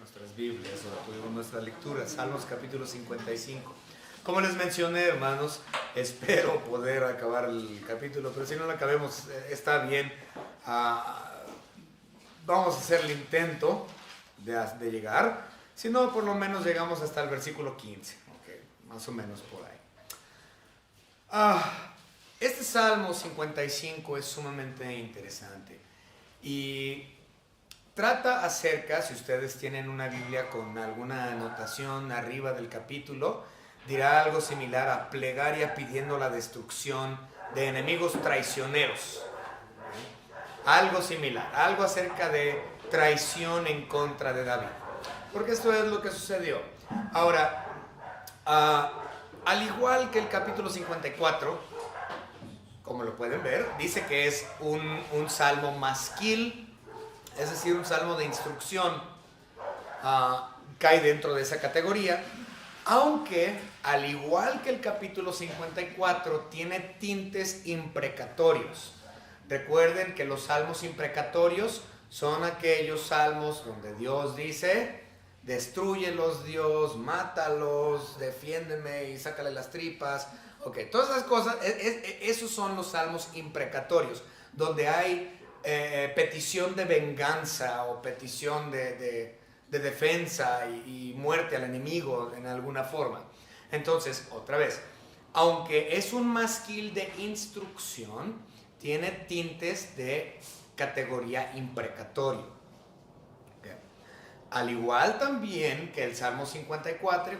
nuestras Biblias, o tuvimos nuestra lectura, Salmos capítulo 55. Como les mencioné, hermanos, espero poder acabar el capítulo, pero si no lo acabemos, está bien. Vamos a hacer el intento de llegar, si no, por lo menos llegamos hasta el versículo 15, okay, más o menos por ahí. Este Salmo 55 es sumamente interesante y trata acerca, si ustedes tienen una Biblia con alguna anotación arriba del capítulo, dirá algo similar a plegaria pidiendo la destrucción de enemigos traicioneros. Algo similar, algo acerca de traición en contra de David. Porque esto es lo que sucedió. Ahora, al igual que el capítulo 54, como lo pueden ver, dice que es un salmo masquil, es decir, un salmo de instrucción. Cae dentro de esa categoría, aunque al igual que el capítulo 54 tiene tintes imprecatorios. Recuerden que los salmos imprecatorios son aquellos salmos donde Dios dice: destrúyelos, Dios, mátalos, defiéndeme y sácale las tripas. Ok, todas esas cosas, esos son los salmos imprecatorios, donde hay petición de venganza o petición de defensa y muerte al enemigo en alguna forma. Entonces, otra vez, aunque es un masquil de instrucción, tiene tintes de categoría imprecatorio. Okay. Al igual también que el Salmo 54,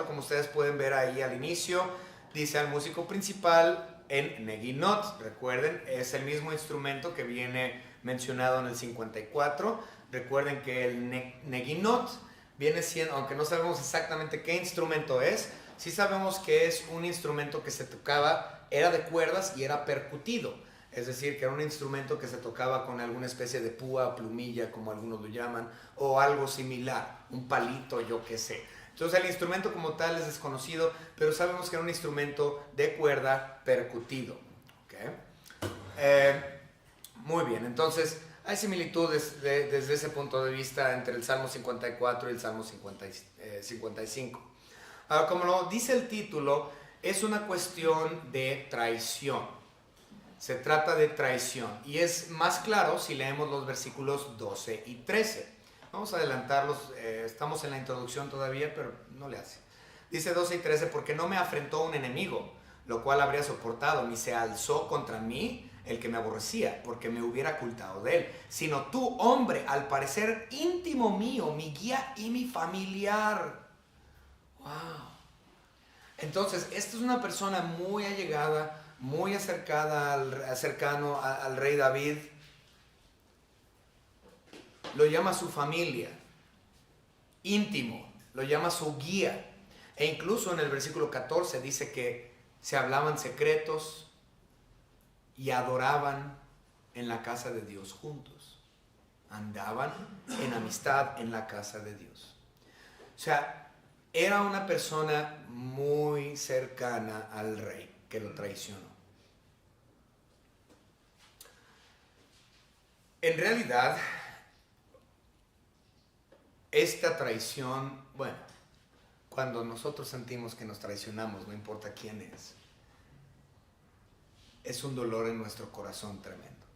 como ustedes pueden ver ahí al inicio, dice al músico principal en Neginot. Recuerden, es el mismo instrumento que viene mencionado en el 54. Recuerden que el Neginot viene siendo, aunque no sabemos exactamente qué instrumento es, sí sabemos que es un instrumento que se tocaba, era de cuerdas y era percutido. Es decir, que era un instrumento que se tocaba con alguna especie de púa, plumilla, como algunos lo llaman, o algo similar, un palito, yo qué sé. Entonces el instrumento como tal es desconocido, pero sabemos que era un instrumento de cuerda percutido. ¿Okay? Muy bien, entonces hay similitudes desde ese punto de vista entre el Salmo 54 y el Salmo 55. Ahora, como lo dice el título, es una cuestión de traición. Se trata de traición y es más claro si leemos los versículos 12 y 13. Vamos a adelantarlos, estamos en la introducción todavía, pero no le hace. Dice 12 y 13, porque no me afrentó un enemigo, lo cual habría soportado, ni se alzó contra mí el que me aborrecía, porque me hubiera ocultado de él, sino tú, hombre, al parecer íntimo mío, mi guía y mi familiar. ¡Wow! Entonces, esta es una persona muy allegada, muy cercano al rey David. Lo llama su familia, íntimo, lo llama su guía. E incluso en el versículo 14 dice que se hablaban secretos y adoraban en la casa de Dios juntos. Andaban en amistad en la casa de Dios. O sea, era una persona muy cercana al rey que lo traicionó. En realidad, esta traición, bueno, cuando nosotros sentimos que nos traicionamos, no importa quién es un dolor en nuestro corazón tremendo.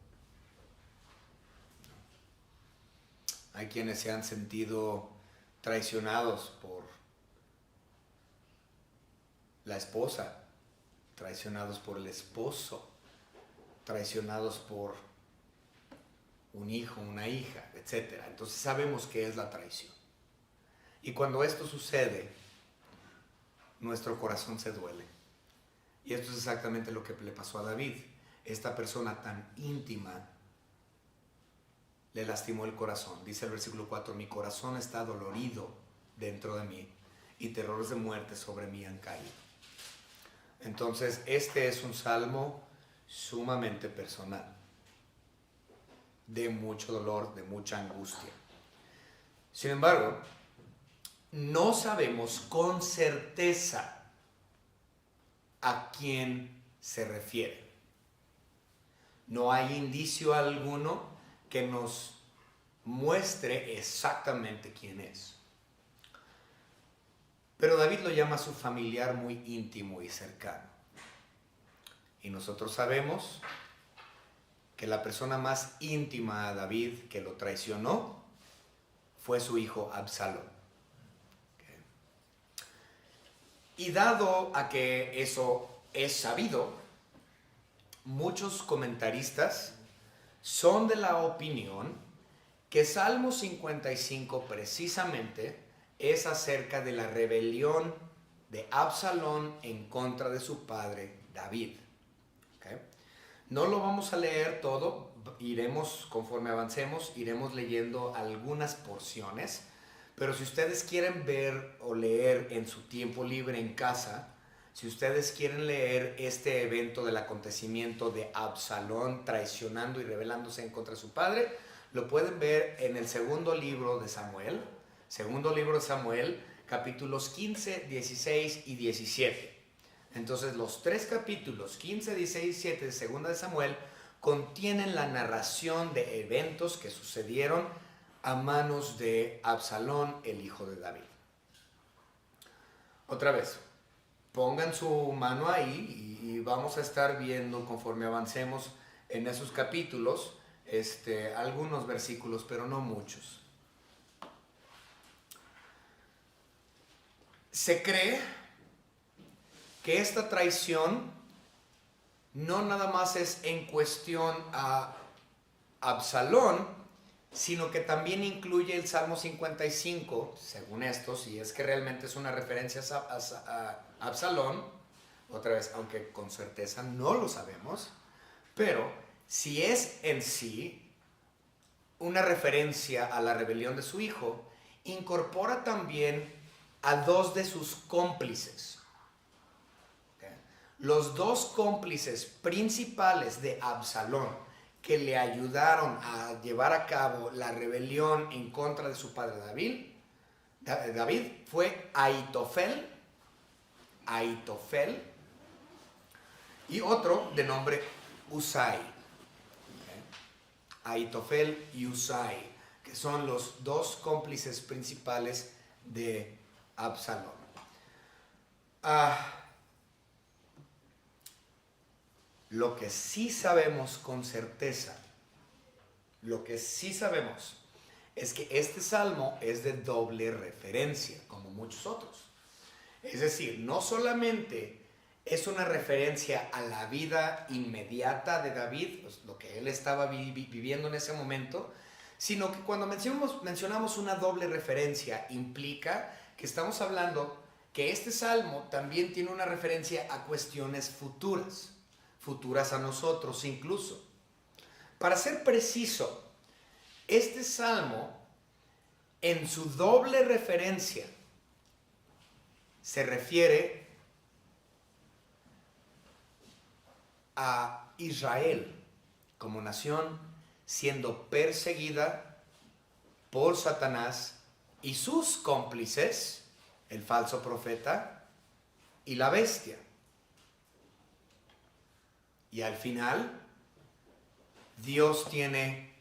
Hay quienes se han sentido traicionados por la esposa, traicionados por el esposo, traicionados por un hijo, una hija, etc. Entonces sabemos qué es la traición. Y cuando esto sucede, nuestro corazón se duele. Y esto es exactamente lo que le pasó a David. Esta persona tan íntima le lastimó el corazón. Dice el versículo 4, mi corazón está dolorido dentro de mí y terrores de muerte sobre mí han caído. Entonces, este es un salmo sumamente personal, de mucho dolor, de mucha angustia. Sin embargo, no sabemos con certeza a quién se refiere. No hay indicio alguno que nos muestre exactamente quién es. Pero David lo llama su familiar muy íntimo y cercano. Y nosotros sabemos que la persona más íntima a David que lo traicionó fue su hijo Absalón. Y dado a que eso es sabido, muchos comentaristas son de la opinión que Salmo 55 precisamente es acerca de la rebelión de Absalón en contra de su padre David. ¿Okay? No lo vamos a leer todo, conforme avancemos, iremos leyendo algunas porciones, pero si ustedes quieren ver o leer en su tiempo libre en casa, si ustedes quieren leer este evento del acontecimiento de Absalón traicionando y rebelándose en contra de su padre, lo pueden ver en el segundo libro de Samuel, capítulos 15, 16 y 17. Entonces los tres capítulos 15, 16 y 17 de segunda de Samuel contienen la narración de eventos que sucedieron a manos de Absalón, el hijo de David. Otra vez, pongan su mano ahí y vamos a estar viendo conforme avancemos en esos capítulos algunos versículos, pero no muchos. Se cree que esta traición no nada más es en cuestión a Absalón, sino que también incluye el Salmo 55, según esto, si es que realmente es una referencia a Absalón, otra vez, aunque con certeza no lo sabemos, pero si es en sí una referencia a la rebelión de su hijo, incorpora también a dos de sus cómplices. ¿Okay? Los dos cómplices principales de Absalón que le ayudaron a llevar a cabo la rebelión en contra de su padre David fue Ahitofel y otro de nombre Usai. ¿Okay? Ahitofel y Usai, que son los dos cómplices principales de Absalón. Lo que sí sabemos con certeza, es que este salmo es de doble referencia, como muchos otros. Es decir, no solamente es una referencia a la vida inmediata de David, pues, lo que él estaba viviendo en ese momento, sino que cuando mencionamos una doble referencia, implica que estamos hablando que este salmo también tiene una referencia a cuestiones futuras a nosotros incluso. Para ser preciso, este salmo, en su doble referencia, se refiere a Israel como nación siendo perseguida por Satanás y sus cómplices, el falso profeta y la bestia. Y al final, Dios tiene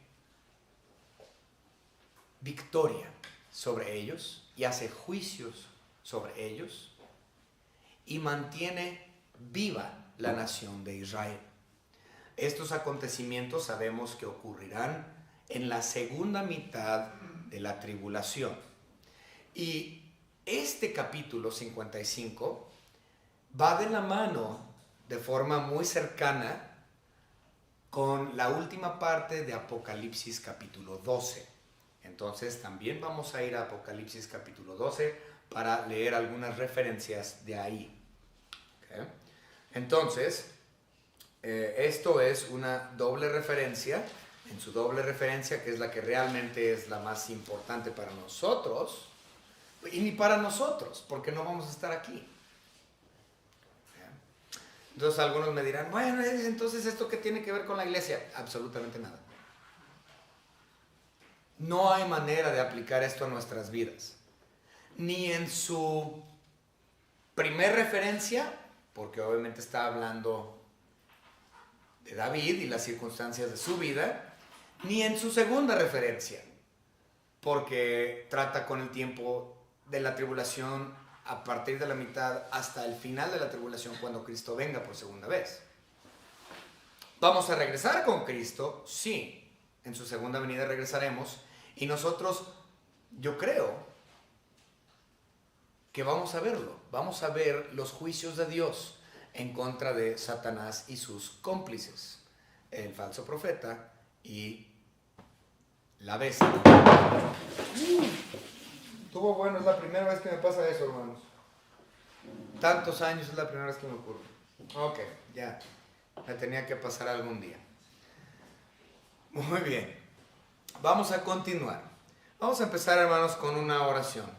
victoria sobre ellos y hace juicios sobre ellos y mantiene viva la nación de Israel. Estos acontecimientos sabemos que ocurrirán en la segunda mitad de la tribulación. Y este capítulo 55 va de la mano de forma muy cercana con la última parte de Apocalipsis capítulo 12. Entonces también vamos a ir a Apocalipsis capítulo 12 para leer algunas referencias de ahí. ¿Okay? Entonces, esto es una doble referencia, en su doble referencia, que es la que realmente es la más importante para nosotros, y ni para nosotros, porque no vamos a estar aquí. Entonces algunos me dirán, bueno, entonces ¿esto qué tiene que ver con la iglesia? Absolutamente nada. No hay manera de aplicar esto a nuestras vidas. Ni en su primer referencia, porque obviamente está hablando de David y las circunstancias de su vida, ni en su segunda referencia, porque trata con el tiempo de la tribulación a partir de la mitad hasta el final de la tribulación, cuando Cristo venga por segunda vez. ¿Vamos a regresar con Cristo? Sí, en su segunda venida regresaremos, y nosotros, yo creo que vamos a verlo, vamos a ver los juicios de Dios en contra de Satanás y sus cómplices, el falso profeta y la bestia. Estuvo bueno, es la primera vez que me pasa eso, hermanos. Tantos años es la primera vez que me ocurre. Ok, ya. Me tenía que pasar algún día. Muy bien. Vamos a continuar. Vamos a empezar, hermanos, con una oración.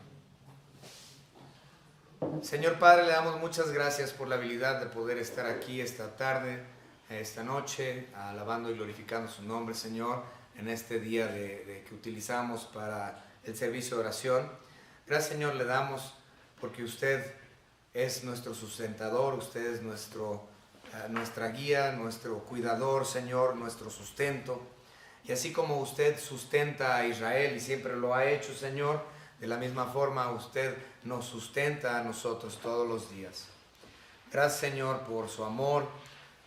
Señor Padre, le damos muchas gracias por la habilidad de poder estar aquí esta tarde, esta noche, alabando y glorificando su nombre, Señor, en este día que utilizamos para el servicio de oración. Gracias, Señor, le damos porque usted es nuestro sustentador, usted es nuestra guía, nuestro cuidador, Señor, nuestro sustento. Y así como usted sustenta a Israel y siempre lo ha hecho, Señor, de la misma forma usted nos sustenta a nosotros todos los días. Gracias, Señor, por su amor,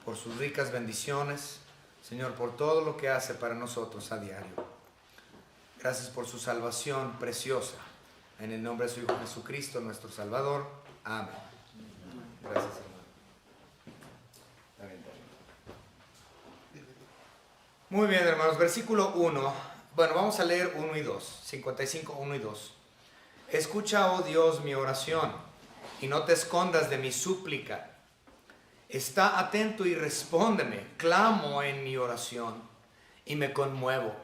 por sus ricas bendiciones, Señor, por todo lo que hace para nosotros a diario. Gracias por su salvación preciosa. En el nombre de su Hijo Jesucristo, nuestro Salvador. Amén. Gracias, hermano. Muy bien, hermanos. Versículo 1. Bueno, vamos a leer 1 y 2. 55, 1 y 2. Escucha, oh Dios, mi oración, y no te escondas de mi súplica. Está atento y respóndeme. Clamo en mi oración y me conmuevo.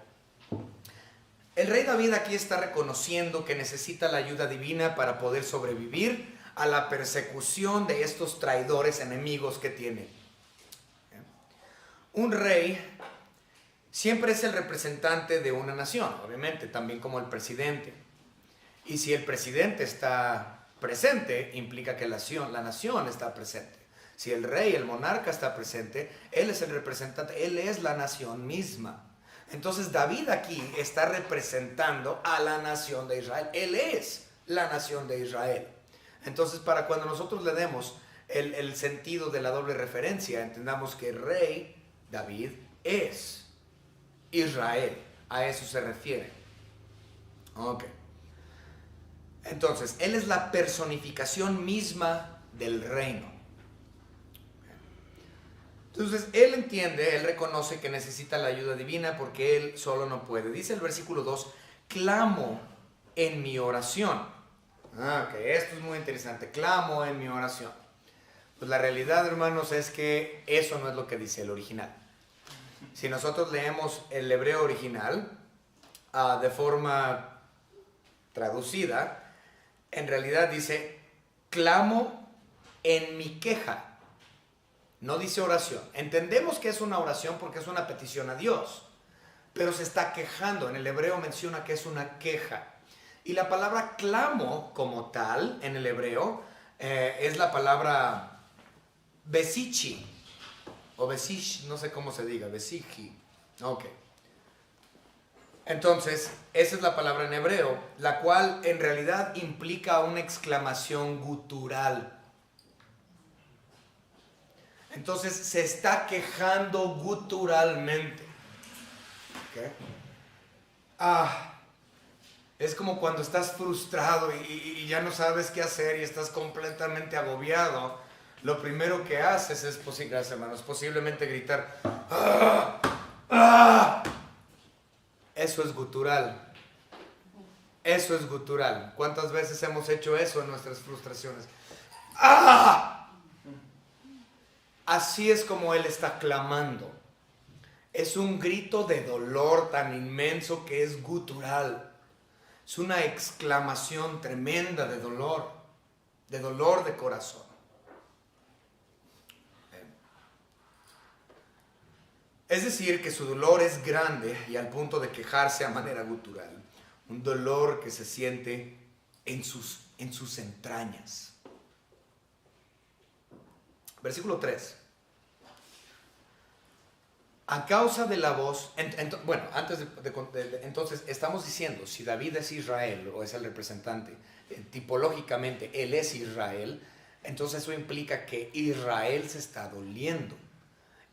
El rey David aquí está reconociendo que necesita la ayuda divina para poder sobrevivir a la persecución de estos traidores enemigos que tiene. Un rey siempre es el representante de una nación, obviamente, también como el presidente. Y si el presidente está presente, implica que la nación está presente. Si el rey, el monarca está presente, él es el representante, él es la nación misma. Entonces David aquí está representando a la nación de Israel. Él es la nación de Israel. Entonces, para cuando nosotros le demos el sentido de la doble referencia, entendamos que el rey David es Israel. A eso se refiere. Ok. Entonces, él es la personificación misma del reino. Entonces, él entiende, él reconoce que necesita la ayuda divina porque él solo no puede. Dice el versículo 2, clamo en mi oración. Ok, esto es muy interesante. Clamo en mi oración. Pues la realidad, hermanos, es que eso no es lo que dice el original. Si nosotros leemos el hebreo original de forma traducida, en realidad dice, clamo en mi queja. No dice oración. Entendemos que es una oración porque es una petición a Dios, pero se está quejando. En el hebreo menciona que es una queja. Y la palabra clamo como tal en el hebreo es la palabra besichi o besish, no sé cómo se diga, besiji. Ok. Entonces, esa es la palabra en hebreo, la cual en realidad implica una exclamación gutural. Entonces se está quejando guturalmente. ¿Okay? Es como cuando estás frustrado y ya no sabes qué hacer y estás completamente agobiado. Lo primero que haces es, gracias, hermanos, posiblemente gritar. ¡Ah! ¡Ah! Eso es gutural. Eso es gutural. ¿Cuántas veces hemos hecho eso en nuestras frustraciones? ¡Ah! Así es como él está clamando. Es un grito de dolor tan inmenso que es gutural. Es una exclamación tremenda de dolor de corazón. Es decir, que su dolor es grande y al punto de quejarse a manera gutural. Un dolor que se siente en sus entrañas. Versículo 3. A causa de la voz, bueno, antes entonces estamos diciendo, si David es Israel o es el representante, tipológicamente él es Israel, entonces eso implica que Israel se está doliendo.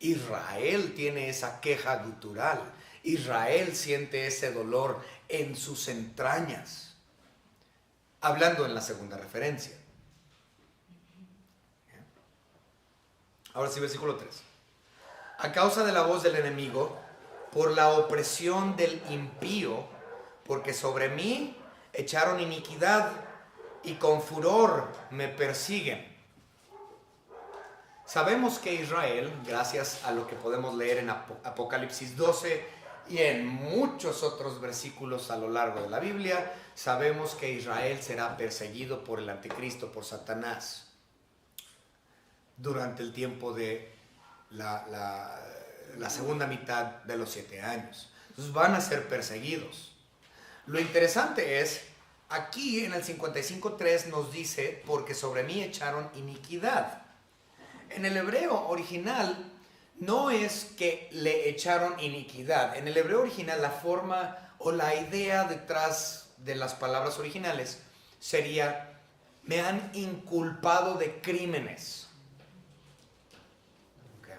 Israel tiene esa queja gutural. Israel siente ese dolor en sus entrañas. Hablando en la segunda referencia. Ahora sí, versículo 3. A causa de la voz del enemigo, por la opresión del impío, porque sobre mí echaron iniquidad y con furor me persiguen. Sabemos que Israel, gracias a lo que podemos leer en Apocalipsis 12 y en muchos otros versículos a lo largo de la Biblia, sabemos que Israel será perseguido por el anticristo, por Satanás, durante el tiempo de la segunda mitad de los 7 años. Entonces van a ser perseguidos. Lo interesante es, aquí en el 55.3 nos dice, porque sobre mí echaron iniquidad. En el hebreo original no es que le echaron iniquidad. En el hebreo original la forma o la idea detrás de las palabras originales sería: me han inculpado de crímenes. Okay.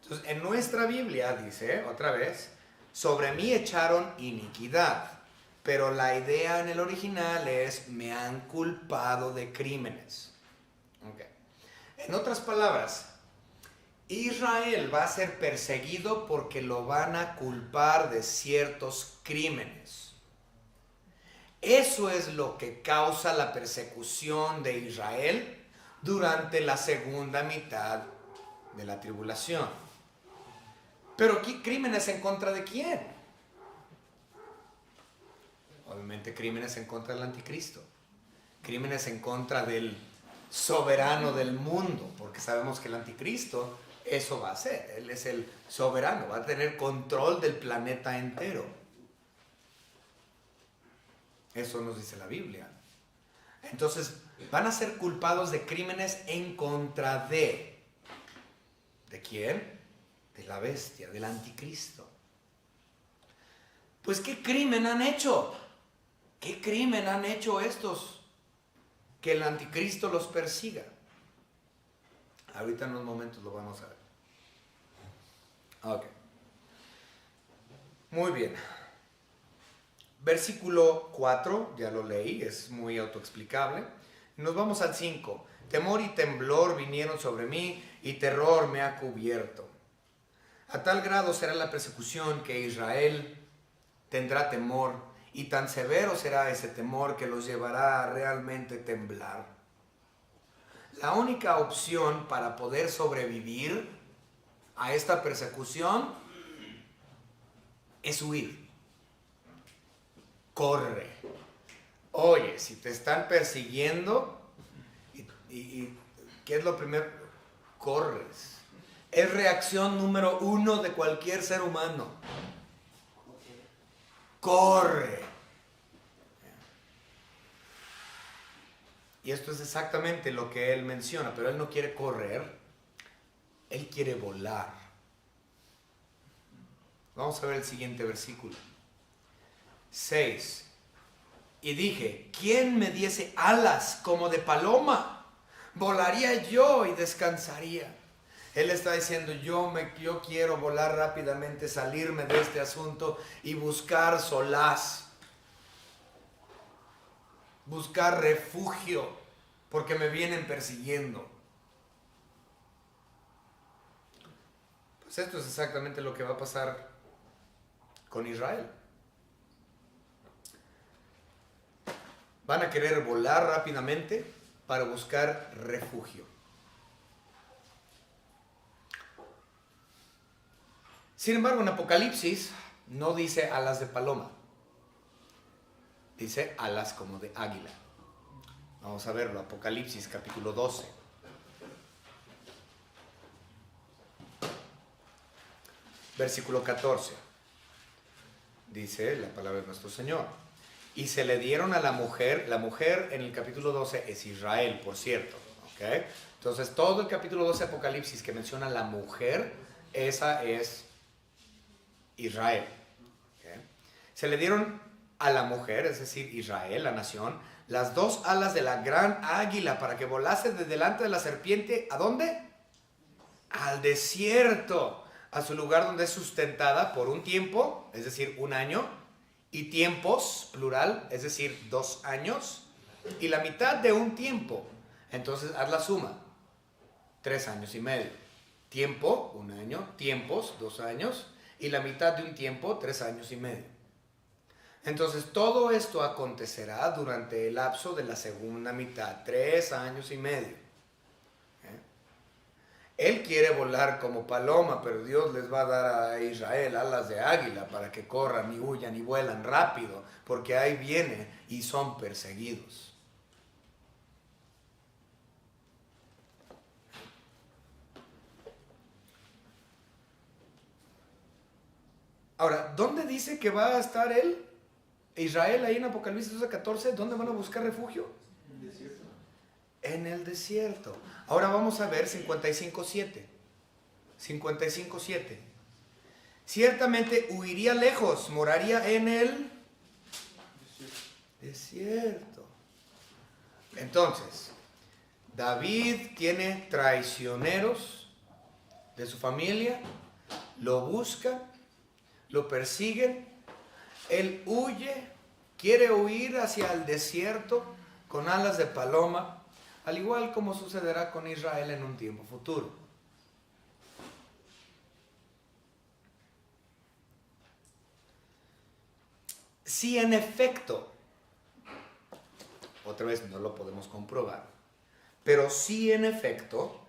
Entonces en nuestra Biblia dice, otra vez, sobre mí echaron iniquidad. Pero la idea en el original es: me han culpado de crímenes. Okay. En otras palabras, Israel va a ser perseguido porque lo van a culpar de ciertos crímenes. Eso es lo que causa la persecución de Israel durante la segunda mitad de la tribulación. Pero ¿qué crímenes en contra de quién? Obviamente crímenes en contra del anticristo. Crímenes en contra del soberano del mundo, porque sabemos que el anticristo eso va a hacer. Él es el soberano, va a tener control del planeta entero. Eso nos dice la Biblia. Entonces van a ser culpados de crímenes en contra de quién? De la bestia, del anticristo. Pues ¿qué crimen han hecho? ¿Qué crimen han hecho estos que el anticristo los persiga? Ahorita en unos momentos lo vamos a ver. Ok. Muy bien. Versículo 4, ya lo leí, es muy autoexplicable. Nos vamos al 5. Temor y temblor vinieron sobre mí y terror me ha cubierto. A tal grado será la persecución que Israel tendrá temor, y tan severo será ese temor que los llevará a realmente temblar. La única opción para poder sobrevivir a esta persecución es huir. Corre. Oye, si te están persiguiendo, y ¿qué es lo primero? Corres. Es reacción número 1 de cualquier ser humano. Corre. Y esto es exactamente lo que él menciona, pero él no quiere correr, él quiere volar. Vamos a ver el siguiente versículo. 6. Y dije, ¿quién me diese alas como de paloma? Volaría yo y descansaría. Él está diciendo, yo quiero volar rápidamente, salirme de este asunto y buscar solaz. Buscar refugio, porque me vienen persiguiendo. Pues esto es exactamente lo que va a pasar con Israel. Van a querer volar rápidamente para buscar refugio. Sin embargo, en Apocalipsis no dice alas de paloma. Dice alas como de águila. Vamos a verlo, Apocalipsis capítulo 12. Versículo 14. Dice la palabra de nuestro Señor. Y se le dieron a la mujer en el capítulo 12 es Israel, por cierto. ¿Okay? Entonces todo el capítulo 12 de Apocalipsis que menciona la mujer, esa es Israel. ¿Okay? Se le dieron a la mujer, es decir, Israel, la nación, las dos alas de la gran águila para que volase de delante de la serpiente. ¿A dónde? Al desierto, a su lugar donde es sustentada por un tiempo, es decir, un año, y tiempos, plural, es decir, 2 años, y la mitad de un tiempo. Entonces, haz la suma, 3 años y medio. Tiempo, 1 año, tiempos, 2 años, y la mitad de un tiempo, 3 años y medio. Entonces, todo esto acontecerá durante el lapso de la segunda mitad, 3 años y medio. Él quiere volar como paloma, pero Dios les va a dar a Israel alas de águila para que corran y huyan y vuelan rápido, porque ahí viene y son perseguidos. Ahora, ¿dónde dice que va a estar él? Israel, ahí en Apocalipsis 12:14, ¿dónde van a buscar refugio? En el desierto. En el desierto. Ahora vamos a ver 55:7. 55:7. Ciertamente huiría lejos, moraría en el desierto. Entonces, David tiene traicioneros de su familia, lo buscan, lo persiguen, él huye, quiere huir hacia el desierto con alas de paloma, al igual como sucederá con Israel en un tiempo futuro. Si en efecto, otra vez no lo podemos comprobar, pero si en efecto,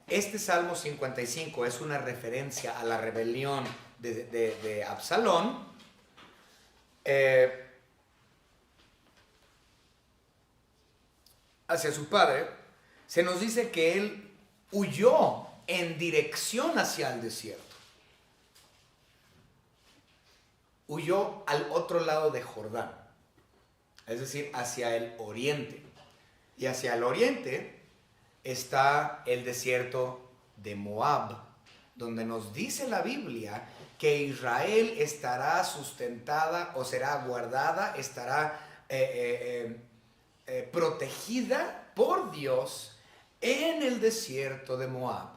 este Salmo 55 es una referencia a la rebelión de Absalón, hacia su padre, se nos dice que él huyó en dirección hacia el desierto. Huyó al otro lado de Jordán, es decir, hacia el oriente. Y hacia el oriente está el desierto de Moab, donde nos dice la Biblia que Israel estará sustentada o será guardada, estará protegida por Dios en el desierto de Moab,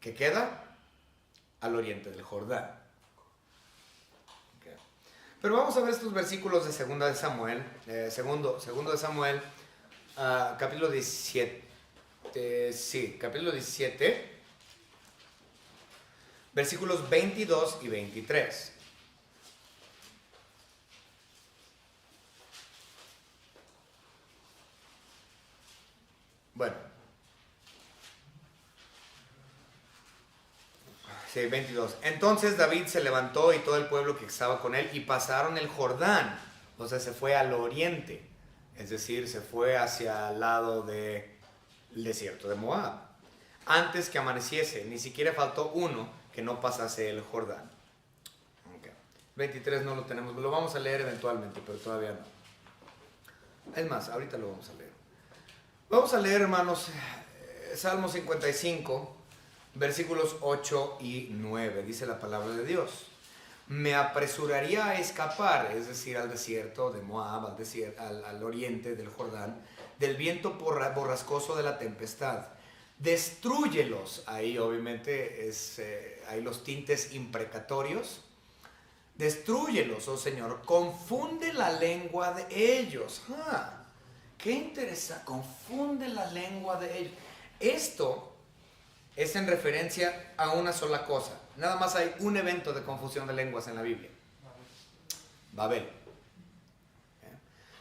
que queda al oriente del Jordán. Okay. Pero vamos a ver estos versículos de Segunda de Samuel, segundo de Samuel, capítulo 17, capítulo 17, versículos 22 y 23. Bueno, sí, 22. Entonces David se levantó y todo el pueblo que estaba con él y pasaron el Jordán, o sea, se fue al oriente, es decir, se fue hacia el lado del desierto de Moab. Antes que amaneciese, ni siquiera faltó uno que no pasase el Jordán. Okay. 23 no lo tenemos, lo vamos a leer eventualmente, pero todavía no. Es más, ahorita lo vamos a leer. Vamos a leer, hermanos, Salmo 55, versículos 8 y 9. Dice la palabra de Dios: me apresuraría a escapar, es decir, al desierto de Moab, al oriente del Jordán, del viento borrascoso de la tempestad. Destrúyelos. Ahí obviamente hay los tintes imprecatorios. Destrúyelos, oh Señor, confunde la lengua de ellos. Qué interesante, confunde la lengua de ellos. Esto es en referencia a una sola cosa. Nada más hay un evento de confusión de lenguas en la Biblia: Babel.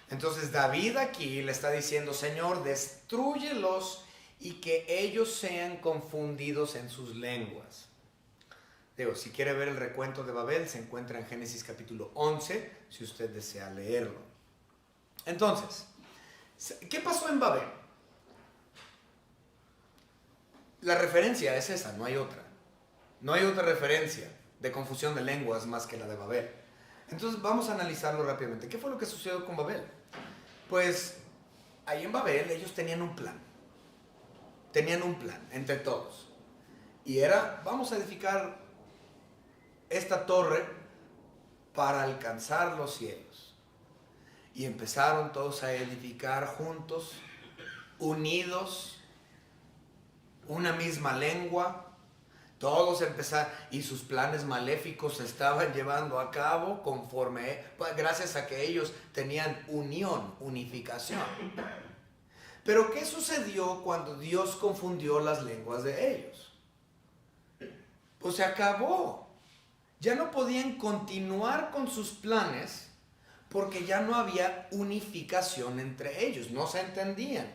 Entonces David aquí le está diciendo: Señor, destrúyelos y que ellos sean confundidos en sus lenguas. Digo, si quiere ver el recuento de Babel, se encuentra en Génesis capítulo 11, si usted desea leerlo. Entonces, ¿qué pasó en Babel? La referencia es esa, no hay otra. No hay otra referencia de confusión de lenguas más que la de Babel. Entonces vamos a analizarlo rápidamente. ¿Qué fue lo que sucedió con Babel? Pues ahí en Babel ellos tenían un plan. Tenían un plan entre todos. Y era: vamos a edificar esta torre para alcanzar los cielos. Y empezaron todos a edificar juntos, unidos, una misma lengua. Todos empezaron, y sus planes maléficos se estaban llevando a cabo conforme, pues, gracias a que ellos tenían unión, unificación. Pero ¿qué sucedió cuando Dios confundió las lenguas de ellos? Pues se acabó. Ya no podían continuar con sus planes porque ya no había unificación entre ellos, no se entendían.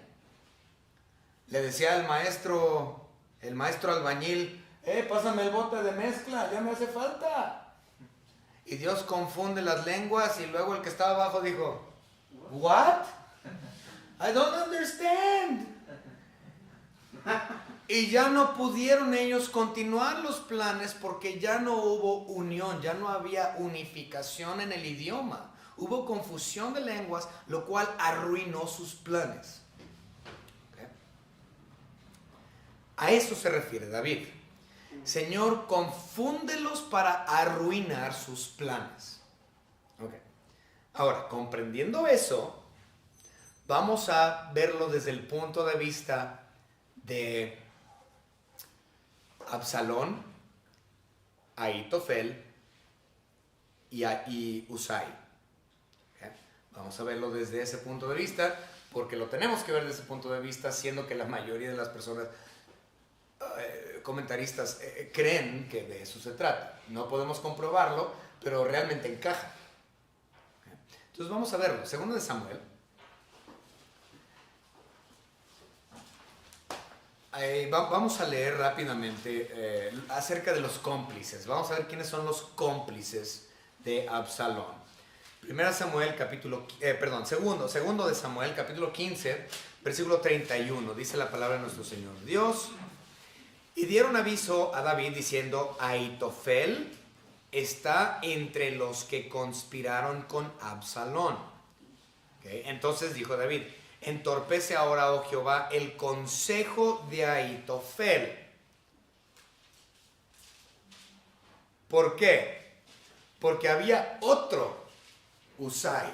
Le decía el maestro albañil, pásame el bote de mezcla, ya me hace falta. Y Dios confunde las lenguas y luego el que estaba abajo dijo, ¿what? I don't understand. Y ya no pudieron ellos continuar los planes porque ya no hubo unión, ya no había unificación en el idioma. Hubo confusión de lenguas, lo cual arruinó sus planes. ¿Okay? A eso se refiere David. Señor, confúndelos para arruinar sus planes. Okay. Ahora, comprendiendo eso, vamos a verlo desde el punto de vista de Absalón, Ahitofel y Usai. ¿Okay? Vamos a verlo desde ese punto de vista, porque lo tenemos que ver desde ese punto de vista, siendo que la mayoría de las personas comentaristas creen que de eso se trata. No podemos comprobarlo, pero realmente encaja. ¿Okay? Entonces vamos a verlo. Segundo de Samuel. Vamos a leer rápidamente acerca de los cómplices. Vamos a ver quiénes son los cómplices de Absalón. Segundo de Samuel, capítulo 15, versículo 31. Dice la palabra de nuestro Señor Dios. Y dieron aviso a David diciendo, Ahitofel está entre los que conspiraron con Absalón. ¿Okay? Entonces dijo David, entorpece ahora, oh Jehová, el consejo de Ahitofel. ¿Por qué? Porque había otro Usai.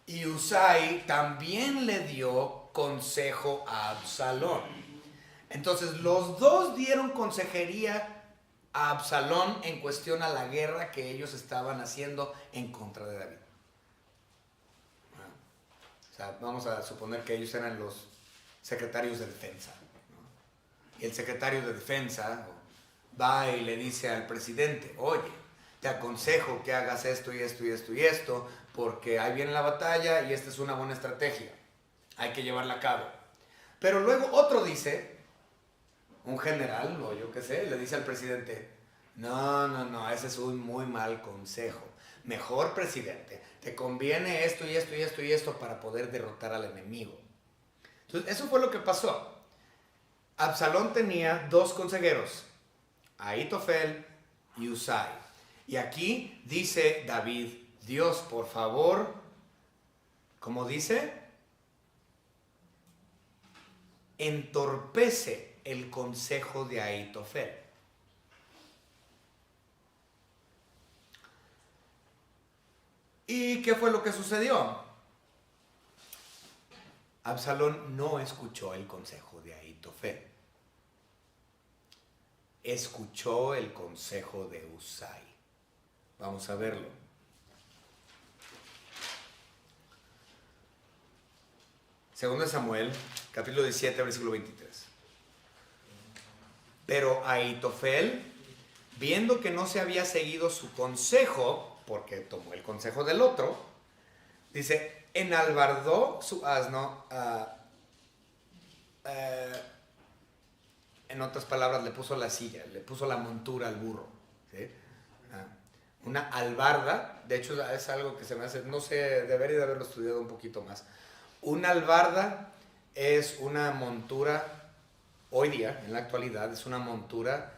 Y Usai también le dio consejo a Absalón. Entonces los dos dieron consejería a Absalón en cuestión a la guerra que ellos estaban haciendo en contra de David. O sea, vamos a suponer que ellos eran los secretarios de defensa, ¿no? Y el secretario de defensa va y le dice al presidente, oye, te aconsejo que hagas esto y esto y esto y esto, porque ahí viene la batalla y esta es una buena estrategia. Hay que llevarla a cabo. Pero luego otro dice, un general o yo qué sé, le dice al presidente, no, ese es un muy mal consejo. Mejor, presidente, te conviene esto y esto y esto y esto para poder derrotar al enemigo. Entonces, eso fue lo que pasó. Absalón tenía dos consejeros, Ahitofel y Usai. Y aquí dice David, Dios, por favor, ¿cómo dice? Entorpece el consejo de Ahitofel. ¿Y qué fue lo que sucedió? Absalón no escuchó el consejo de Ahitofel. Escuchó el consejo de Usai. Vamos a verlo. Segundo de Samuel, capítulo 17, versículo 23. Pero Ahitofel, viendo que no se había seguido su consejo, porque tomó el consejo del otro, dice, enalbardó su asno, en otras palabras, le puso la silla, le puso la montura al burro, ¿sí? Una albarda, de hecho es algo que se me hace, no sé, debería de haberlo estudiado un poquito más. Una albarda es una montura, hoy día, en la actualidad, es una montura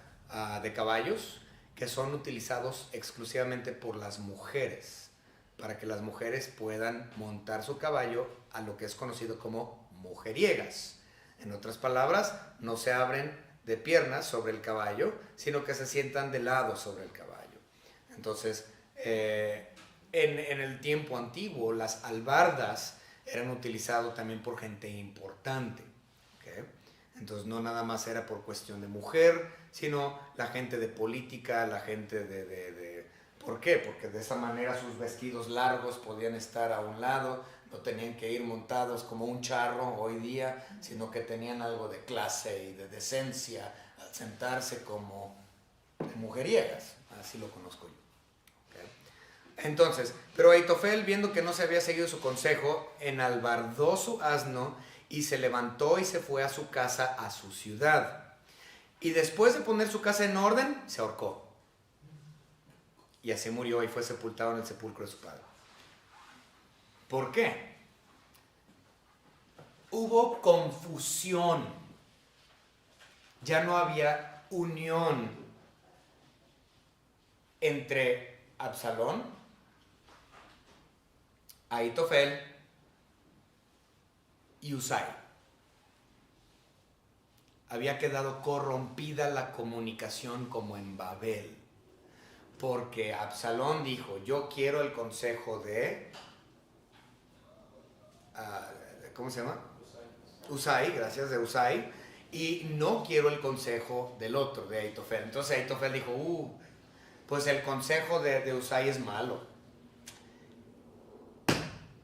de caballos que son utilizados exclusivamente por las mujeres, para que las mujeres puedan montar su caballo a lo que es conocido como mujeriegas. En otras palabras, no se abren de piernas sobre el caballo, sino que se sientan de lado sobre el caballo. Entonces, en el tiempo antiguo, las albardas eran utilizadas también por gente importante. ¿Okay? Entonces, no nada más era por cuestión de mujer, sino la gente de política, la gente de ¿por qué? Porque de esa manera sus vestidos largos podían estar a un lado, no tenían que ir montados como un charro hoy día, sino que tenían algo de clase y de decencia al sentarse como mujeriegas, así lo conozco yo. ¿Okay? Entonces, pero Aitofel, viendo que no se había seguido su consejo, enalbardó su asno y se levantó y se fue a su casa, a su ciudad. Y después de poner su casa en orden, se ahorcó. Y así murió y fue sepultado en el sepulcro de su padre. ¿Por qué? Hubo confusión. Ya no había unión entre Absalón, Aitofel y Usai. Había quedado corrompida la comunicación como en Babel. Porque Absalón dijo, yo quiero el consejo de... ¿cómo se llama? Usai, gracias, de Usai. Y no quiero el consejo del otro, de Aitofel. Entonces Aitofel dijo, pues el consejo de Usai es malo.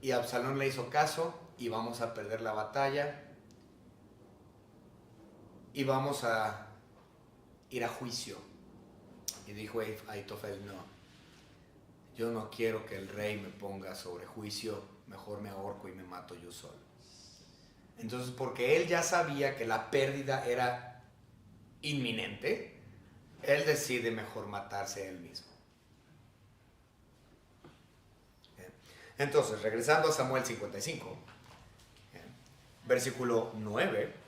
Y Absalón le hizo caso y vamos a perder la batalla. Y vamos a ir a juicio. Y dijo Aitofel, no, yo no quiero que el rey me ponga sobre juicio, mejor me ahorco y me mato yo solo. Entonces, porque él ya sabía que la pérdida era inminente, él decide mejor matarse él mismo. Entonces, regresando a Samuel 55, versículo 9,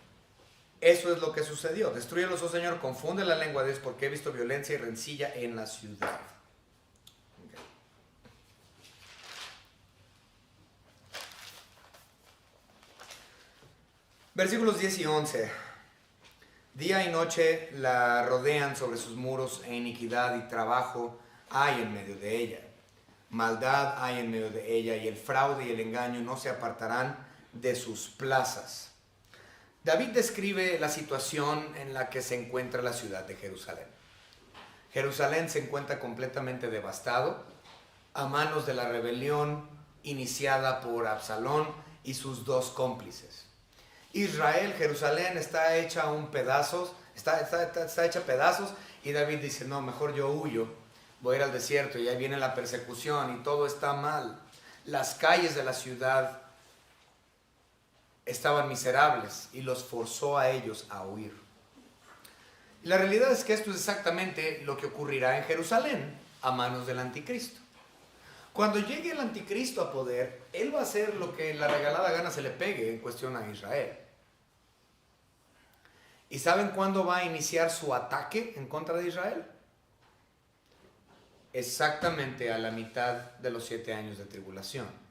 eso es lo que sucedió. Destrúyelos, oh Señor, confunde la lengua de Dios, porque he visto violencia y rencilla en la ciudad. Okay. Versículos 10 y 11. Día y noche la rodean sobre sus muros, e iniquidad y trabajo hay en medio de ella. Maldad hay en medio de ella, y el fraude y el engaño no se apartarán de sus plazas. David describe la situación en la que se encuentra la ciudad de Jerusalén. Jerusalén se encuentra completamente devastado a manos de la rebelión iniciada por Absalón y sus dos cómplices. Israel, Jerusalén está hecha un pedazo, está hecha pedazos, y David dice, no, mejor yo huyo, voy a ir al desierto, y ahí viene la persecución y todo está mal. Las calles de la ciudad estaban miserables y los forzó a ellos a huir. Y la realidad es que esto es exactamente lo que ocurrirá en Jerusalén a manos del anticristo. Cuando llegue el anticristo a poder, él va a hacer lo que la regalada gana se le pegue en cuestión a Israel. ¿Y saben cuándo va a iniciar su ataque en contra de Israel? Exactamente a la mitad de los 7 años de tribulación.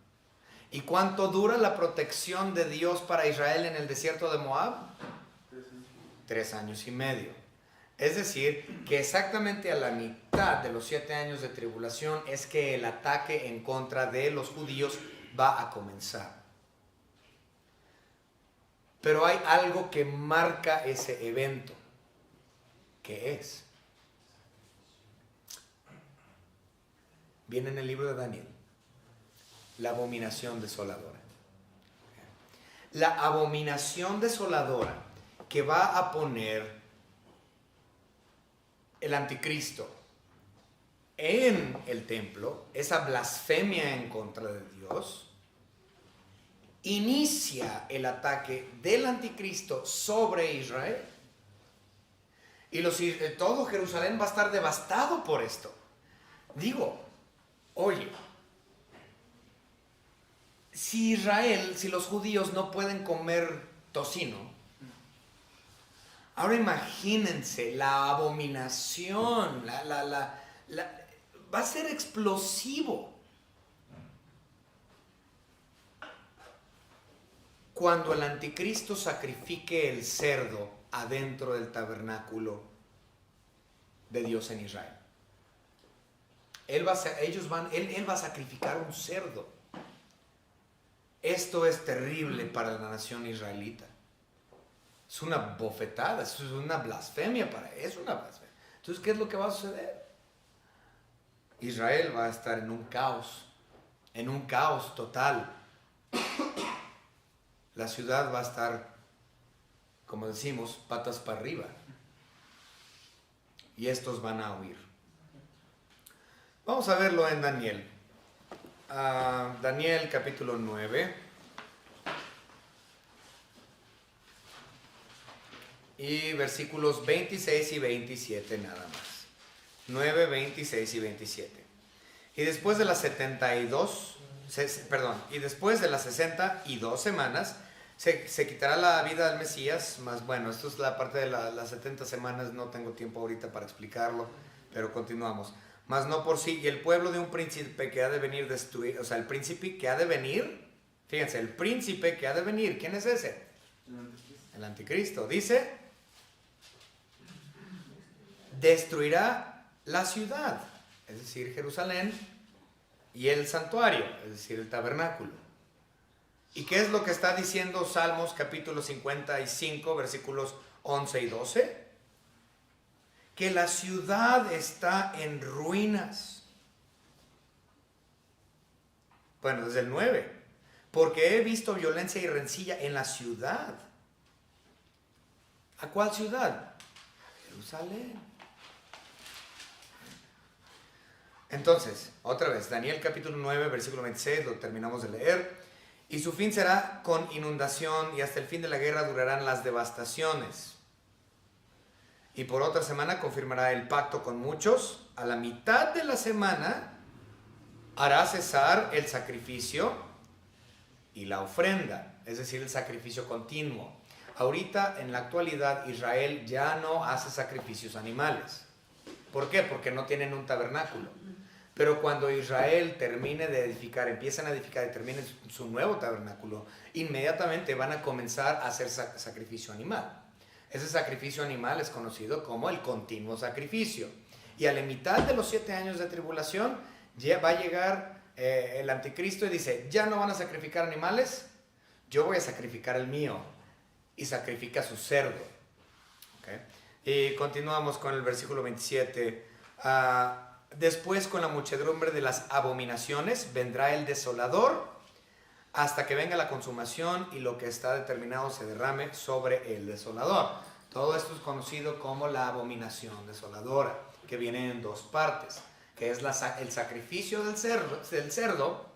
¿Y cuánto dura la protección de Dios para Israel en el desierto de Moab? 3 años y medio. Es decir, que exactamente a la mitad de los 7 años de tribulación es que el ataque en contra de los judíos va a comenzar. Pero hay algo que marca ese evento. ¿Qué es? Viene en el libro de Daniel. La abominación desoladora. La abominación desoladora que va a poner el anticristo en el templo, esa blasfemia en contra de Dios, inicia el ataque del anticristo sobre Israel. Y todo Jerusalén va a estar devastado por esto. Digo, oye, si los judíos no pueden comer tocino, ahora imagínense la abominación, va a ser explosivo. Cuando el anticristo sacrifique el cerdo adentro del tabernáculo de Dios en Israel. Él va a sacrificar un cerdo. Esto es terrible para la nación israelita. Es una bofetada, es una blasfemia es una blasfemia. Entonces, ¿qué es lo que va a suceder? Israel va a estar en un caos total. La ciudad va a estar, como decimos, patas para arriba. Y estos van a huir. Vamos a verlo en Daniel. Daniel capítulo 9. Y versículos 26 y 27 nada más. 9, 26 y 27. Y después de las 62 semanas, se quitará la vida del Mesías. Más bueno, esto es la parte de las 70 semanas, no tengo tiempo ahorita para explicarlo, pero continuamos. Mas no por sí, y el pueblo de un príncipe que ha de venir destruir, o sea, el príncipe que ha de venir, fíjense, el príncipe que ha de venir, ¿quién es ese? El anticristo. Dice, destruirá la ciudad, es decir, Jerusalén, y el santuario, es decir, el tabernáculo. ¿Y qué es lo que está diciendo Salmos capítulo 55, versículos 11 y 12? Que la ciudad está en ruinas. Bueno, desde el 9. Porque he visto violencia y rencilla en la ciudad. ¿A cuál ciudad? Jerusalén. Entonces, otra vez, Daniel capítulo 9, versículo 26, lo terminamos de leer. Y su fin será con inundación, y hasta el fin de la guerra durarán las devastaciones. Y por otra semana confirmará el pacto con muchos. A la mitad de la semana hará cesar el sacrificio y la ofrenda, es decir, el sacrificio continuo. Ahorita, en la actualidad, Israel ya no hace sacrificios animales. ¿Por qué? Porque no tienen un tabernáculo. Pero cuando Israel termine de edificar, empiezan a edificar y terminen su nuevo tabernáculo, inmediatamente van a comenzar a hacer sacrificio animal. Ese sacrificio animal es conocido como el continuo sacrificio. Y a la mitad de los 7 años de tribulación ya va a llegar el anticristo y dice, ya no van a sacrificar animales, yo voy a sacrificar el mío. Y sacrifica su cerdo. ¿Okay? Y continuamos con el versículo 27. Después, con la muchedumbre de las abominaciones, vendrá el desolador hasta que venga la consumación y lo que está determinado se derrame sobre el desolador. Todo esto es conocido como la abominación desoladora, que viene en 2 partes, que es el sacrificio del cerdo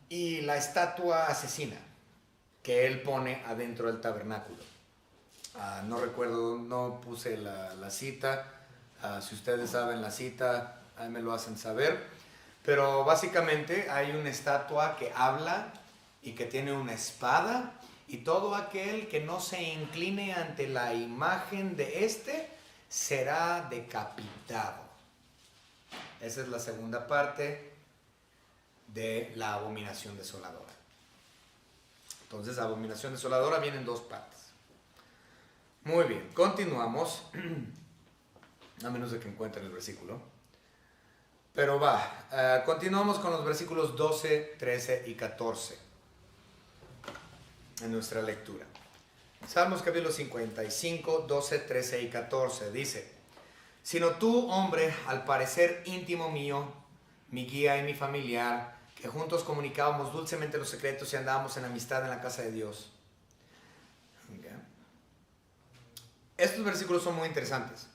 y la estatua asesina que él pone adentro del tabernáculo. No recuerdo, no puse la cita. Si ustedes saben la cita, ahí me lo hacen saber. Pero básicamente hay una estatua que habla y que tiene una espada, y todo aquel que no se incline ante la imagen de será decapitado. Esa es la segunda parte de la abominación desoladora. Entonces, la abominación desoladora viene en 2 partes. Muy bien, continuamos. A menos de que encuentren el versículo. Pero continuamos con los versículos 12, 13 y 14 en nuestra lectura. Salmos capítulo 55, 12, 13 y 14 dice: sino tú, hombre, al parecer íntimo mío, mi guía y mi familiar, que juntos comunicábamos dulcemente los secretos y andábamos en amistad en la casa de Dios. Okay. Estos versículos son muy interesantes.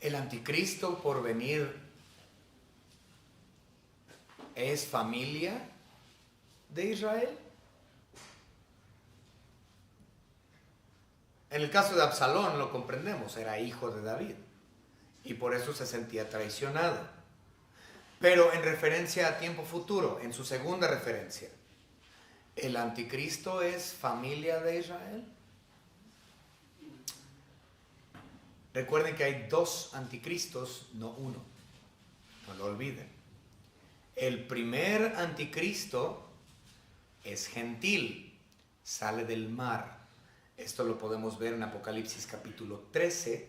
El anticristo por venir es familia de Israel. En el caso de Absalón lo comprendemos, era hijo de David y por eso se sentía traicionado. Pero en referencia a tiempo futuro, en su segunda referencia, ¿el anticristo es familia de Israel? Recuerden que hay 2 anticristos, no uno. No lo olviden. El primer anticristo es gentil, sale del mar. Esto lo podemos ver en Apocalipsis capítulo 13,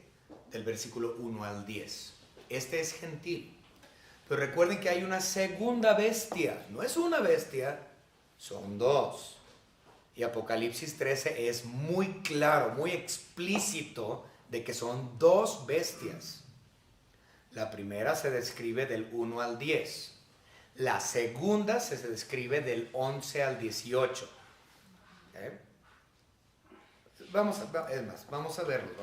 del versículo 1 al 10. Este es gentil. Pero recuerden que hay una segunda bestia. No es una bestia, son dos. Y Apocalipsis 13 es muy claro, muy explícito de que son dos bestias. La primera se describe del 1 al 10. La segunda se describe del 11 al 18. ¿Okay? Vamos a verlos.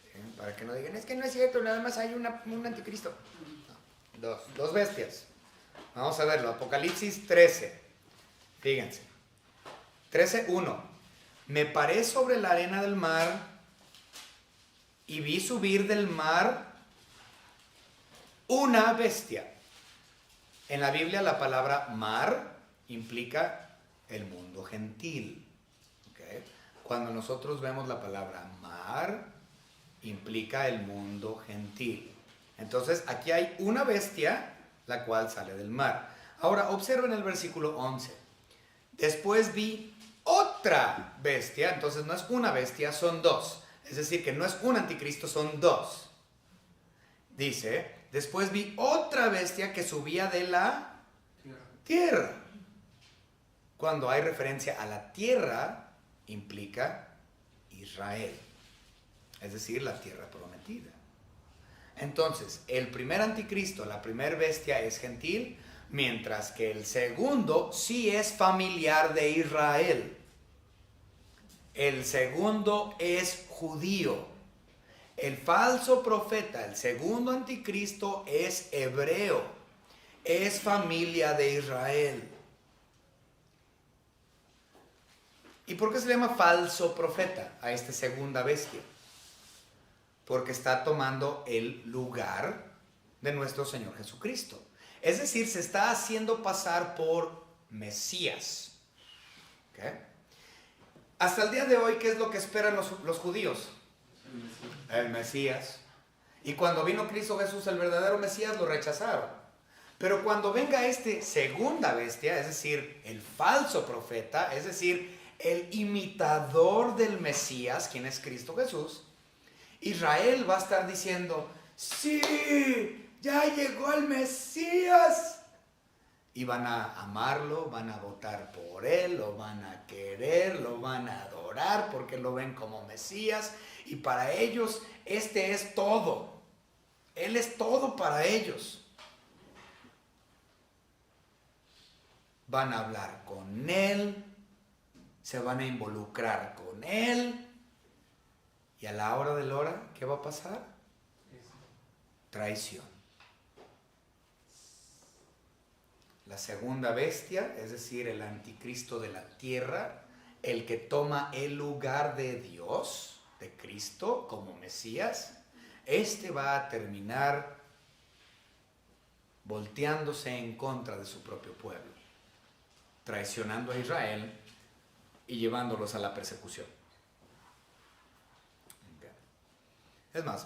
¿Sí? Para que no digan, es que no es cierto, nada más hay un anticristo. No, dos bestias. Vamos a verlo. Apocalipsis 13. Fíjense. 13:1. Me paré sobre la arena del mar y vi subir del mar una bestia. En la Biblia la palabra mar implica el mundo gentil. ¿Okay? Cuando nosotros vemos la palabra mar, implica el mundo gentil. Entonces aquí hay una bestia, la cual sale del mar. Ahora observen el versículo 11. Después vi otra bestia, entonces no es una bestia, son dos. Es decir, que no es un anticristo, son dos. Dice, después vi otra bestia que subía de la tierra. Cuando hay referencia a la tierra, implica Israel. Es decir, la tierra prometida. Entonces, el primer anticristo, la primera bestia es gentil, mientras que el segundo sí es familiar de Israel. El segundo es judío. El falso profeta, el segundo anticristo es hebreo. Es familia de Israel. ¿Y por qué se le llama falso profeta a esta segunda bestia? Porque está tomando el lugar de nuestro Señor Jesucristo. Es decir, se está haciendo pasar por Mesías. ¿Okay? Hasta el día de hoy, ¿qué es lo que esperan los judíos? El Mesías. Y cuando vino Cristo Jesús, el verdadero Mesías, lo rechazaron. Pero cuando venga este segunda bestia, es decir, el falso profeta, es decir, el imitador del Mesías, quien es Cristo Jesús, Israel va a estar diciendo, sí, ya llegó el Mesías. Y van a amarlo, van a votar por él, lo van a querer, lo van a adorar porque lo ven como Mesías. Y para ellos este es todo. Él es todo para ellos. Van a hablar con él, se van a involucrar con él. Y a la hora de la hora, ¿qué va a pasar? Traición. La segunda bestia, es decir, el anticristo de la tierra, el que toma el lugar de Dios, de Cristo como Mesías, este va a terminar volteándose en contra de su propio pueblo, traicionando a Israel y llevándolos a la persecución. Es más,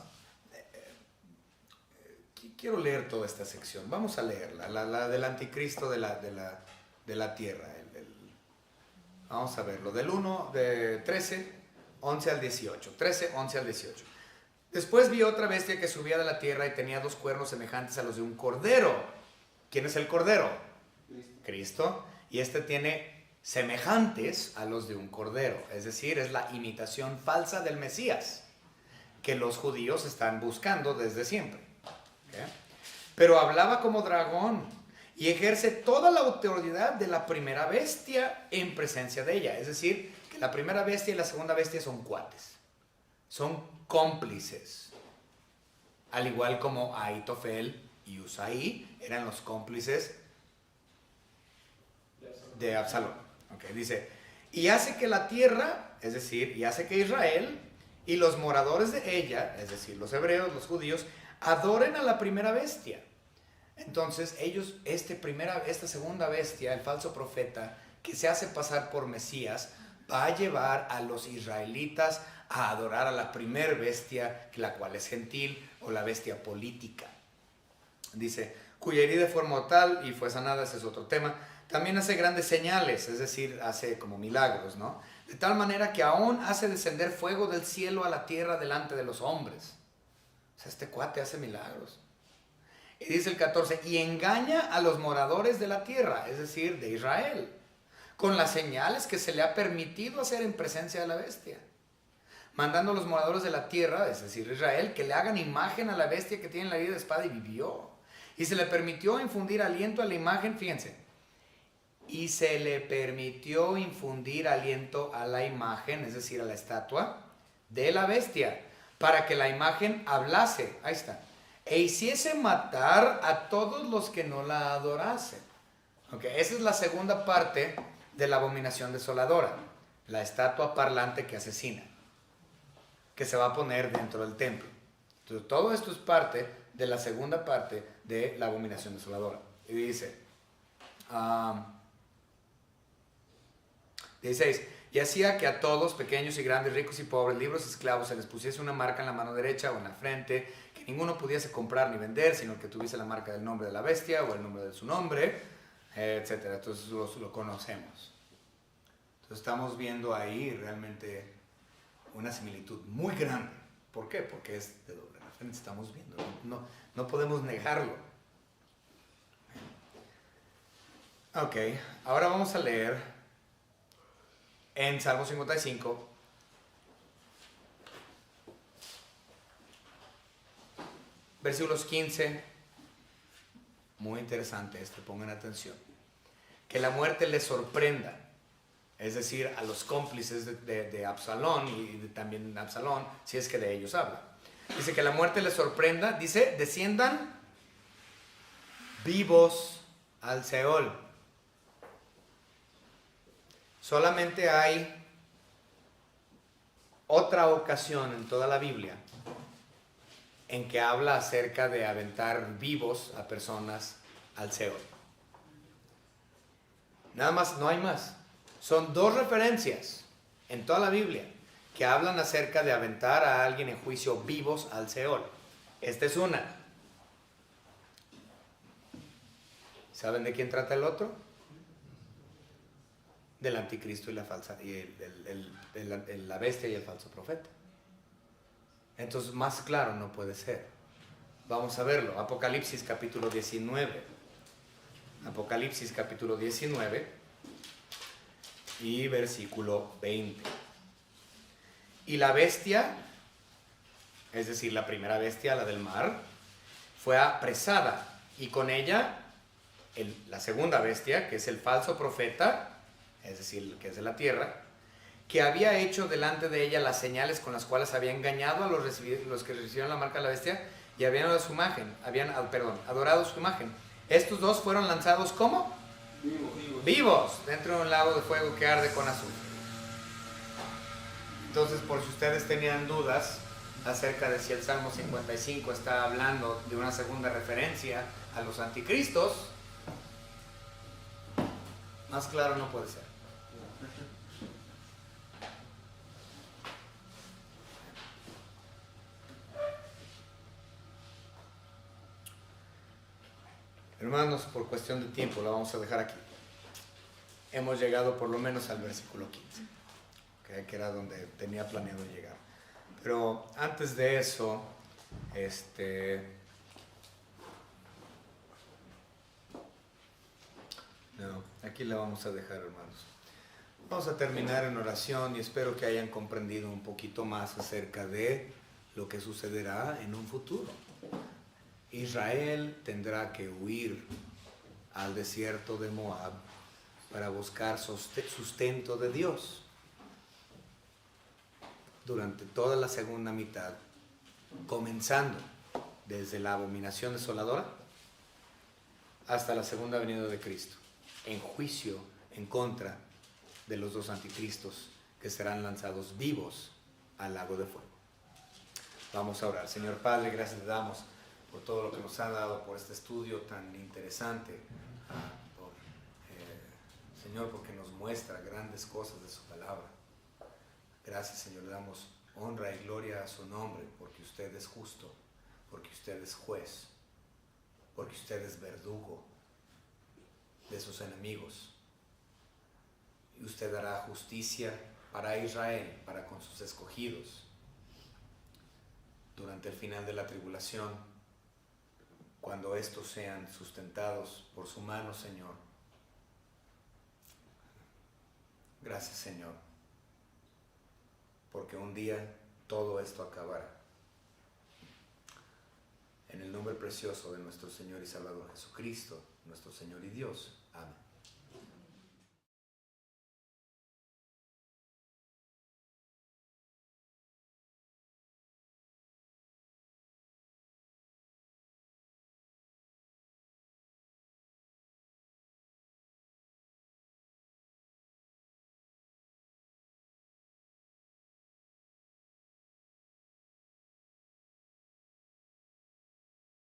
quiero leer toda esta sección. Vamos a leerla, la del anticristo de la tierra. Vamos a verlo, del 1, de 13, 11 al 18. 13, 11 al 18. Después vi otra bestia que subía de la tierra y tenía dos cuernos semejantes a los de un cordero. ¿Quién es el cordero? Cristo. Y este tiene semejantes a los de un cordero. Es decir, es la imitación falsa del Mesías que los judíos están buscando desde siempre. ¿Okay? Pero hablaba como dragón y ejerce toda la autoridad de la primera bestia en presencia de ella. Es decir, que la primera bestia y la segunda bestia son cuates, son cómplices. Al igual como Ahitofel y Usaí eran los cómplices de Absalón. Okay, dice, y hace que la tierra, es decir, y hace que Israel y los moradores de ella, es decir, los hebreos, los judíos, adoren a la primera bestia. Entonces ellos, esta segunda bestia, el falso profeta, que se hace pasar por Mesías, va a llevar a los israelitas a adorar a la primera bestia, la cual es gentil, o la bestia política. Dice, cuya herida fue mortal y fue sanada, ese es otro tema. También hace grandes señales, es decir, hace como milagros, ¿no? De tal manera que aún hace descender fuego del cielo a la tierra delante de los hombres. O sea, este cuate hace milagros. Y dice el 14, y engaña a los moradores de la tierra, es decir, de Israel, con las señales que se le ha permitido hacer en presencia de la bestia. Mandando a los moradores de la tierra, es decir, Israel, que le hagan imagen a la bestia que tiene la herida de espada y vivió. Y se le permitió infundir aliento a la imagen, fíjense. Y se le permitió infundir aliento a la imagen, es decir, a la estatua de la bestia, para que la imagen hablase, ahí está, e hiciese matar a todos los que no la adorasen. Okay, esa es la segunda parte de la abominación desoladora, la estatua parlante que asesina, que se va a poner dentro del templo. Entonces, todo esto es parte de la segunda parte de la abominación desoladora. Y dice, 16, y hacía que a todos, pequeños y grandes, ricos y pobres, libres y esclavos, se les pusiese una marca en la mano derecha o en la frente, que ninguno pudiese comprar ni vender, sino que tuviese la marca del nombre de la bestia o el nombre de su nombre, etc. Entonces lo conocemos. Entonces estamos viendo ahí realmente una similitud muy grande. ¿Por qué? Porque es de doble la frente, estamos viendo. No podemos negarlo. Ok, ahora vamos a leer en Salmo 55, versículos 15, muy interesante este, pongan atención. Que la muerte les sorprenda, es decir, a los cómplices de Absalón y también Absalón, si es que de ellos habla. Dice que la muerte les sorprenda, dice, desciendan vivos al Seol. Solamente hay otra ocasión en toda la Biblia en que habla acerca de aventar vivos a personas al Seol. Nada más, no hay más. Son dos referencias en toda la Biblia que hablan acerca de aventar a alguien en juicio vivos al Seol. Esta es una. ¿Saben de quién trata el otro? Del anticristo y la falsa, y la bestia y el falso profeta. Entonces, más claro no puede ser. Vamos a verlo. Apocalipsis capítulo 19. Apocalipsis capítulo 19 y versículo 20. Y la bestia, es decir, la primera bestia, la del mar, fue apresada, y con ella la segunda bestia, que es el falso profeta, es decir, que es de la tierra, que había hecho delante de ella las señales con las cuales había engañado a los que recibieron la marca de la bestia y habían adorado su imagen, adorado su imagen. Estos dos fueron lanzados ¿cómo? Vivos dentro de un lago de fuego que arde con azufre. Entonces, por si ustedes tenían dudas acerca de si el Salmo 55 está hablando de una segunda referencia a los anticristos, más claro no puede ser. Hermanos, por cuestión de tiempo la vamos a dejar aquí. Hemos llegado por lo menos al versículo 15, ¿okay? Que era donde tenía planeado llegar. Pero antes de eso, no, aquí la vamos a dejar, hermanos. Vamos a terminar en oración y espero que hayan comprendido un poquito más acerca de lo que sucederá en un futuro. Israel tendrá que huir al desierto de Moab para buscar sustento de Dios durante toda la segunda mitad, comenzando desde la abominación desoladora hasta la segunda venida de Cristo, en juicio en contra de los dos anticristos que serán lanzados vivos al lago de fuego. Vamos a orar. Señor Padre, gracias te damos por todo lo que nos ha dado, por este estudio tan interesante, Señor, porque nos muestra grandes cosas de su palabra. Gracias, Señor, le damos honra y gloria a su nombre, porque usted es justo, porque usted es juez, porque usted es verdugo, de sus enemigos. Y usted hará justicia para Israel, para con sus escogidos, durante el final de la tribulación, cuando estos sean sustentados por su mano, Señor. Gracias, Señor, porque un día todo esto acabará. En el nombre precioso de nuestro Señor y Salvador Jesucristo, nuestro Señor y Dios. Amén.